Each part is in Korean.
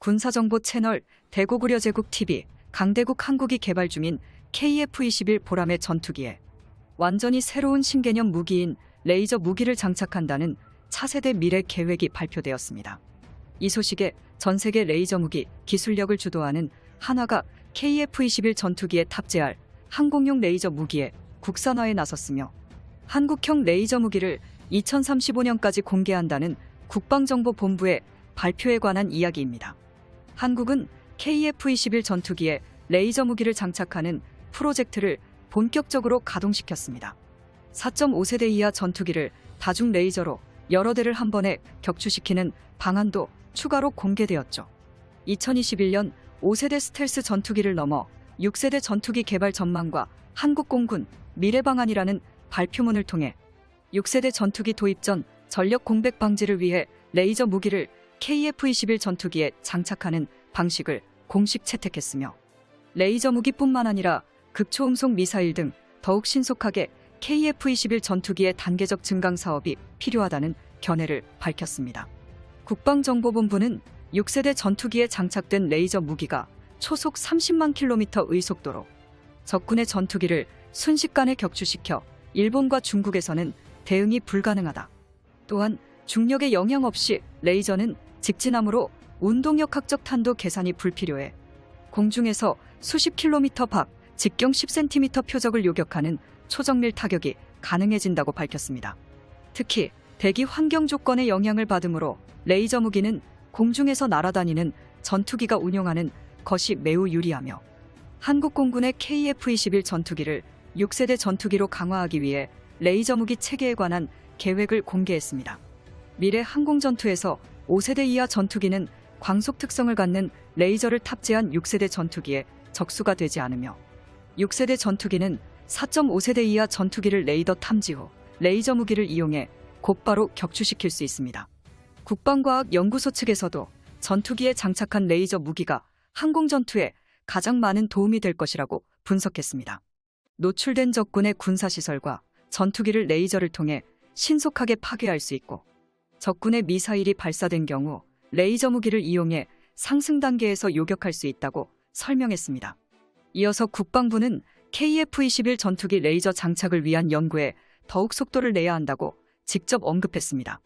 군사정보 채널 대구구려제국TV 강대국 한국이 개발 중인 KF-21 보람의 전투기에 완전히 새로운 신개념 무기인 레이저 무기를 장착한다는 차세대 미래 계획이 발표되었습니다. 이 소식에 전세계 레이저 무기 기술력을 주도하는 한화가 KF-21 전투기에 탑재할 항공용 레이저 무기의 국산화에 나섰으며 한국형 레이저 무기를 2035년까지 공개한다는 국방정보본부의 발표에 관한 이야기입니다. 한국은 KF-21 전투기에 레이저 무기를 장착하는 프로젝트를 본격적으로 가동시켰습니다. 4.5세대 이하 전투기를 다중 레이저로 여러 대를 한 번에 격추시키는 방안도 추가로 공개되었죠. 2021년 5세대 스텔스 전투기를 넘어 6세대 전투기 개발 전망과 한국공군 미래방안이라는 발표문을 통해 6세대 전투기 도입 전 전력 공백 방지를 위해 레이저 무기를 KF-21 전투기에 장착하는 방식을 공식 채택했으며 레이저 무기뿐만 아니라 극초음속 미사일 등 더욱 신속하게 KF-21 전투기의 단계적 증강 사업이 필요하다는 견해를 밝혔습니다. 국방정보본부는 6세대 전투기에 장착된 레이저 무기가 초속 30만 킬로미터의 속도로 적군의 전투기를 순식간에 격추시켜 일본과 중국에서는 대응이 불가능하다. 또한 중력의 영향 없이 레이저는 직진함으로 운동역학적 탄도 계산이 불필요해 공중에서 수십 킬로미터 밖 직경 10cm 표적을 요격하는 초정밀 타격이 가능해진다고 밝혔습니다. 특히 대기 환경 조건의 영향을 받으므로 레이저 무기는 공중에서 날아다니는 전투기가 운용하는 것이 매우 유리하며 한국공군의 KF-21 전투기를 6세대 전투기로 강화하기 위해 레이저 무기 체계에 관한 계획을 공개했습니다. 미래 항공전투에서 5세대 이하 전투기는 광속 특성을 갖는 레이저를 탑재한 6세대 전투기에 적수가 되지 않으며 6세대 전투기는 4.5세대 이하 전투기를 레이더 탐지 후 레이저 무기를 이용해 곧바로 격추시킬 수 있습니다. 국방과학연구소 측에서도 전투기에 장착한 레이저 무기가 항공전투에 가장 많은 도움이 될 것이라고 분석했습니다. 노출된 적군의 군사시설과 전투기를 레이저를 통해 신속하게 파괴할 수 있고 적군의 미사일이 발사된 경우 레이저 무기를 이용해 상승 단계에서 요격할 수 있다고 설명했습니다. 이어서 국방부는 KF-21 전투기 레이저 장착을 위한 연구에 더욱 속도를 내야 한다고 직접 언급했습니다.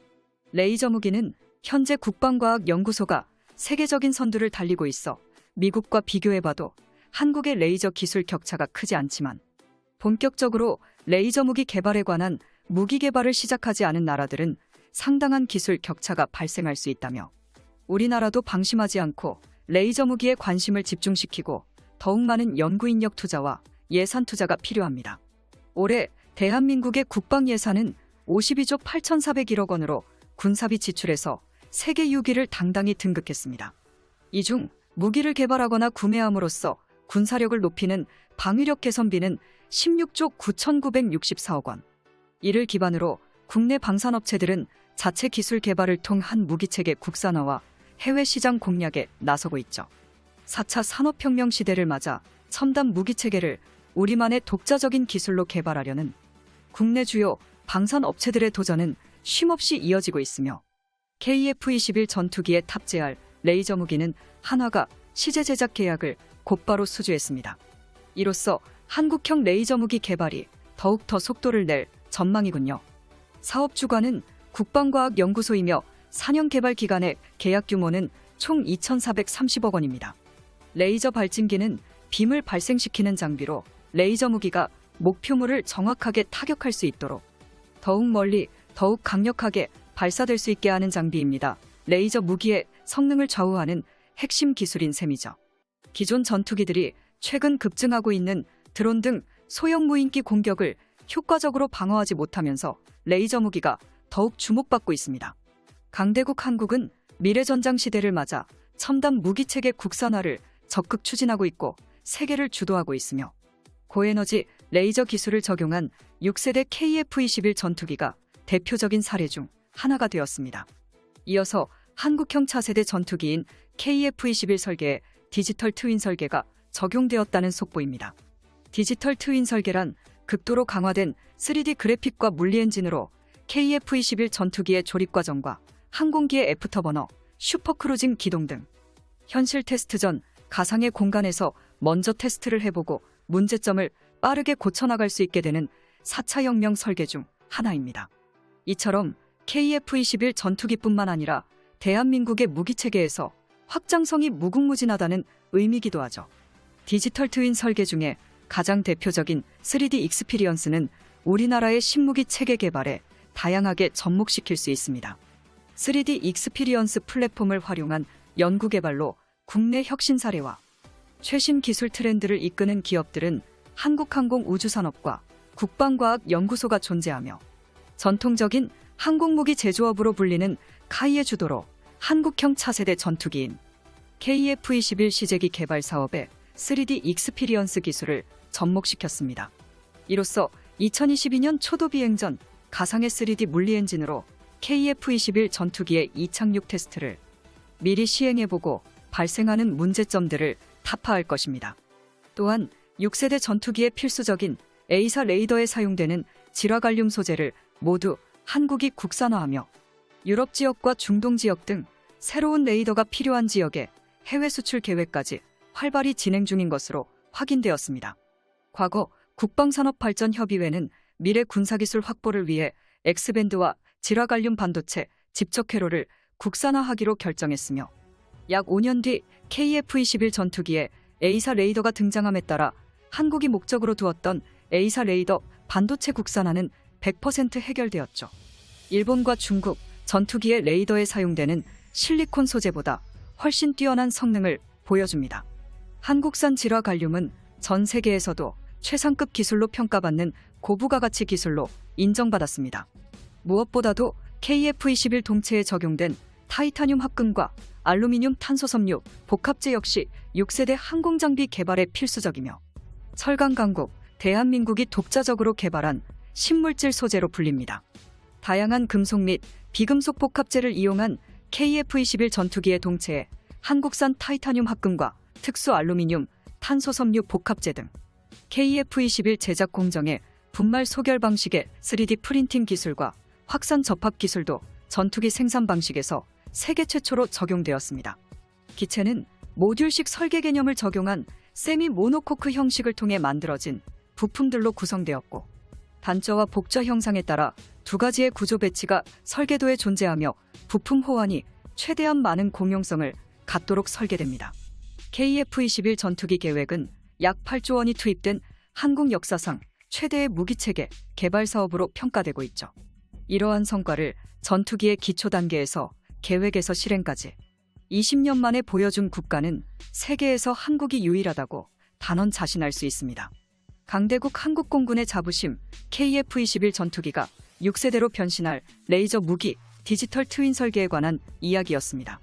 레이저 무기는 현재 국방과학연구소가 세계적인 선두를 달리고 있어 미국과 비교해봐도 한국의 레이저 기술 격차가 크지 않지만 본격적으로 레이저 무기 개발에 관한 무기 개발을 시작하지 않은 나라들은 상당한 기술 격차가 발생할 수 있다며 우리나라도 방심하지 않고 레이저 무기에 관심을 집중시키고 더욱 많은 연구 인력 투자와 예산 투자가 필요합니다. 올해 대한민국의 국방 예산은 52조 8,401억 원으로 군사비 지출에서 세계 6위를 당당히 등극했습니다. 이 중 무기를 개발하거나 구매함으로써 군사력을 높이는 방위력 개선비는 16조 9,964억 원. 이를 기반으로 국내 방산업체들은 자체 기술 개발을 통한 무기체계 국산화와 해외 시장 공략에 나서고 있죠. 4차 산업혁명 시대를 맞아 첨단 무기체계를 우리만의 독자적인 기술로 개발하려는 국내 주요 방산업체들의 도전은 쉼없이 이어지고 있으며 KF-21 전투기에 탑재할 레이저 무기는 한화가 시제 제작 계약을 곧바로 수주했습니다. 이로써 한국형 레이저 무기 개발이 더욱더 속도를 낼 전망이군요. 사업 주관은 국방과학연구소이며 4년 개발 기간의 계약 규모는 총 2,430억 원입니다. 레이저 발진기는 빔을 발생시키는 장비로 레이저 무기가 목표물을 정확하게 타격할 수 있도록 더욱 멀리 더욱 강력하게 발사될 수 있게 하는 장비입니다. 레이저 무기의 성능을 좌우하는 핵심 기술인 셈이죠. 기존 전투기들이 최근 급증하고 있는 드론 등 소형 무인기 공격을 효과적으로 방어하지 못하면서 레이저 무기가 더욱 주목받고 있습니다. 강대국 한국은 미래전장 시대를 맞아 첨단 무기체계 국산화를 적극 추진하고 있고 세계를 주도하고 있으며 고에너지 레이저 기술을 적용한 6세대 KF-21 전투기가 대표적인 사례 중 하나가 되었습니다. 이어서 한국형 차세대 전투기인 KF-21 설계에 디지털 트윈 설계가 적용되었다는 속보입니다. 디지털 트윈 설계란 극도로 강화된 3D 그래픽과 물리 엔진으로 KF-21 전투기의 조립 과정과 항공기의 애프터버너, 슈퍼크루징 기동 등 현실 테스트 전 가상의 공간에서 먼저 테스트를 해보고 문제점을 빠르게 고쳐나갈 수 있게 되는 4차 혁명 설계 중 하나입니다. 이처럼 KF-21 전투기뿐만 아니라 대한민국의 무기체계에서 확장성이 무궁무진하다는 의미기도 하죠. 디지털 트윈 설계 중에 가장 대표적인 3D 익스피리언스는 우리나라의 신무기 체계 개발에 다양하게 접목시킬 수 있습니다. 3D 익스피리언스 플랫폼을 활용한 연구개발로 국내 혁신 사례와 최신 기술 트렌드를 이끄는 기업들은 한국항공우주산업과 국방과학연구소가 존재하며 전통적인 항공무기 제조업으로 불리는 카이의 주도로 한국형 차세대 전투기인 KF-21 시제기 개발 사업에 3D 익스피리언스 기술을 접목시켰습니다. 이로써 2022년 초도 비행 전 가상의 3D 물리 엔진으로 KF-21 전투기의 이착륙 테스트를 미리 시행해보고 발생하는 문제점들을 타파할 것입니다. 또한 6세대 전투기의 필수적인 A사 레이더에 사용되는 질화갈륨 소재를 모두 한국이 국산화하며 유럽 지역과 중동 지역 등 새로운 레이더가 필요한 지역에 해외 수출 계획까지 활발히 진행 중인 것으로 확인되었습니다. 과거 국방산업발전협의회는 미래 군사기술 확보를 위해 X밴드와 질화갈륨 반도체 집적 회로를 국산화하기로 결정했으며 약 5년 뒤 KF-21 전투기에 A사 레이더가 등장함에 따라 한국이 목적으로 두었던 A사 레이더 반도체 국산화는 100% 해결되었죠. 일본과 중국 전투기의 레이더에 사용되는 실리콘 소재보다 훨씬 뛰어난 성능을 보여줍니다. 한국산 질화갈륨은 전 세계에서도 최상급 기술로 평가받는 고부가 가치 기술로 인정받았습니다. 무엇보다도 KF-21 동체에 적용된 타이타늄 합금과 알루미늄 탄소섬유 복합재 역시 6세대 항공장비 개발에 필수적이며 철강 강국 대한민국이 독자적으로 개발한 신물질 소재로 불립니다. 다양한 금속 및 비금속 복합재를 이용한 KF-21 전투기의 동체에 한국산 타이타늄 합금과 특수 알루미늄 탄소섬유 복합재 등 KF-21 제작 공정의 분말 소결 방식의 3D 프린팅 기술과 확산 접합 기술도 전투기 생산 방식에서 세계 최초로 적용되었습니다. 기체는 모듈식 설계 개념을 적용한 세미 모노코크 형식을 통해 만들어진 부품들로 구성되었고 단자와 복좌 형상에 따라 두 가지의 구조 배치가 설계도에 존재하며 부품 호환이 최대한 많은 공용성을 갖도록 설계됩니다. KF-21 전투기 계획은 약 8조 원이 투입된 한국 역사상 최대의 무기체계 개발 사업으로 평가되고 있죠. 이러한 성과를 전투기의 기초 단계에서 계획에서 실행까지 20년 만에 보여준 국가는 세계에서 한국이 유일하다고 단언 자신할 수 있습니다. 강대국 한국공군의 자부심 KF-21 전투기가 6세대로 변신할 레이저 무기 디지털 트윈 설계에 관한 이야기였습니다.